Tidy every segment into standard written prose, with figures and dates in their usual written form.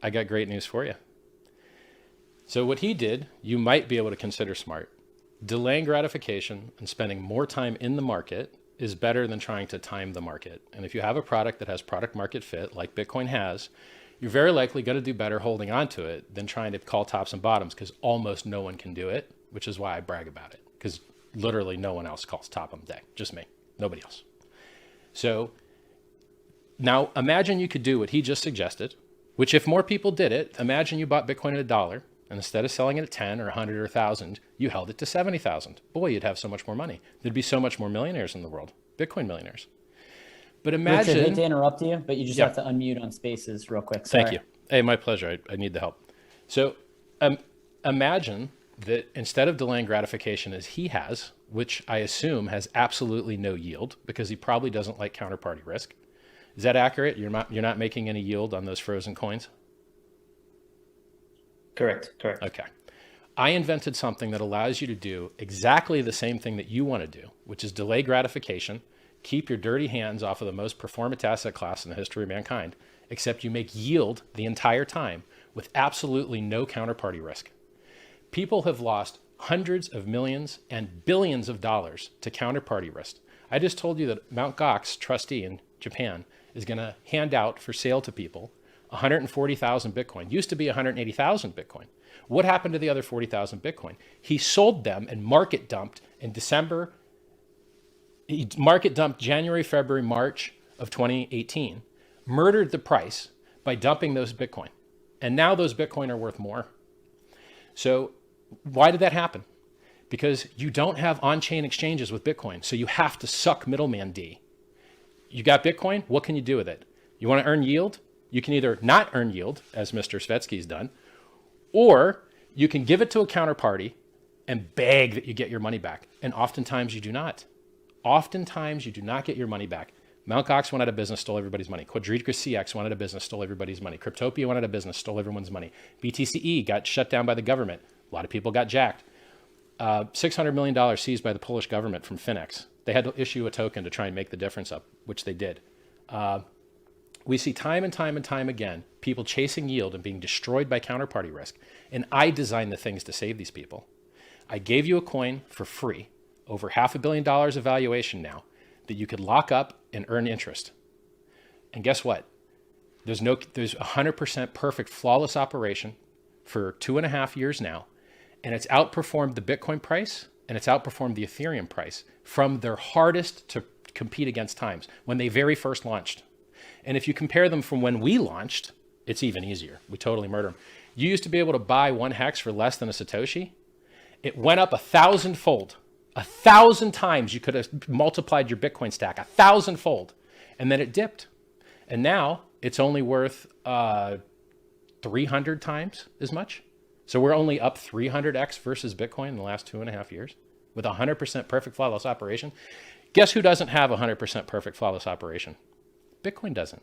I got great news for you. So what he did, you might be able to consider smart. Delaying gratification and spending more time in the market is better than trying to time the market. And if you have a product that has product market fit, like Bitcoin has, you're very likely going to do better holding on to it than trying to call tops and bottoms, because almost no one can do it, which is why I brag about it, because literally no one else calls top of the day, just me, nobody else. So now imagine you could do what he just suggested, which if more people did it, imagine you bought Bitcoin at $1, and instead of selling it at 10 or 100 or 1,000, you held it to 70,000. Boy, you'd have so much more money. There'd be so much more millionaires in the world, Bitcoin millionaires. But imagine... Richard, I hate to interrupt you, but you just have to unmute on Spaces real quick. Sorry. Thank you. Hey, my pleasure. I need the help. So imagine that instead of delaying gratification as he has, which I assume has absolutely no yield because he probably doesn't like counterparty risk. Is that accurate? You're not making any yield on those frozen coins? Correct. Okay. I invented something that allows you to do exactly the same thing that you want to do, which is delay gratification, keep your dirty hands off of the most performant asset class in the history of mankind, except you make yield the entire time with absolutely no counterparty risk. People have lost hundreds of millions and billions of dollars to counterparty risk. I just told you that Mt. Gox, trustee in Japan, is going to hand out for sale to people 140,000 Bitcoin. Used to be 180,000 Bitcoin. What happened to the other 40,000 Bitcoin? He sold them and market dumped in December. He market dumped January, February, March of 2018, murdered the price by dumping those Bitcoin. And now those Bitcoin are worth more. So why did that happen? Because you don't have on-chain exchanges with Bitcoin. So you have to suck middleman D. You got Bitcoin, what can you do with it? You want to earn yield? You can either not earn yield, as Mr. Svetsky's done, or you can give it to a counterparty and beg that you get your money back. And oftentimes you do not. Oftentimes you do not get your money back. Mt. Gox went out of business, stole everybody's money. Quadriga CX went out of business, stole everybody's money. Cryptopia went out of business, stole everyone's money. BTCE got shut down by the government. A lot of people got jacked. $600 million seized by the Polish government from Finex. They had to issue a token to try and make the difference up, which they did. We see time and time and time again, people chasing yield and being destroyed by counterparty risk. And I designed the things to save these people. I gave you a coin for free, over $500 million of valuation now, that you could lock up and earn interest. And guess what? There's 100% perfect, flawless operation for 2.5 years now. And it's outperformed the Bitcoin price and it's outperformed the Ethereum price from their hardest to compete against times when they very first launched. And if you compare them from when we launched, it's even easier. We totally murder them. You used to be able to buy 1 hex for less than a Satoshi. It went up 1,000-fold. 1,000 times you could have multiplied your Bitcoin stack, 1,000-fold. And then it dipped. And now it's only worth 300 times as much. So we're only up 300x versus Bitcoin in the last 2.5 years with 100% perfect flawless operation. Guess who doesn't have 100% perfect flawless operation? Bitcoin doesn't.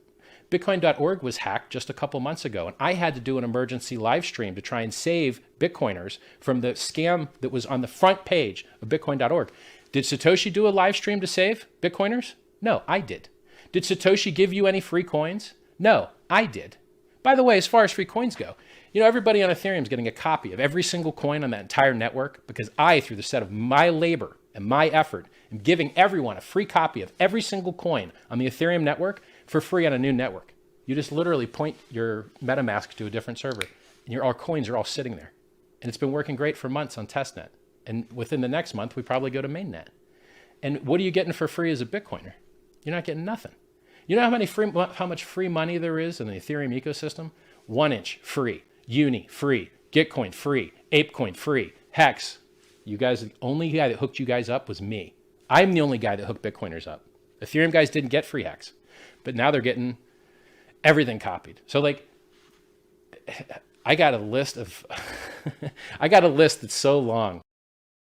Bitcoin.org was hacked just a couple months ago, and I had to do an emergency live stream to try and save Bitcoiners from the scam that was on the front page of Bitcoin.org. Did Satoshi do a live stream to save Bitcoiners? No, I did. Did Satoshi give you any free coins? No, I did. By the way, as far as free coins go, everybody on Ethereum is getting a copy of every single coin on that entire network because I, through the set of my labor and my effort, am giving everyone a free copy of every single coin on the Ethereum network for free on a new network. You just literally point your MetaMask to a different server and our coins are all sitting there. And it's been working great for months on testnet. And within the next month, we probably go to mainnet. And what are you getting for free as a Bitcoiner? You're not getting nothing. You know how much free money there is in the Ethereum ecosystem? 1inch free, Uni free, Gitcoin free, Apecoin free, Hex. You guys, the only guy that hooked you guys up was me. I'm the only guy that hooked Bitcoiners up. Ethereum guys didn't get free Hex, but now they're getting everything copied. So I got a list of, I got a list that's so long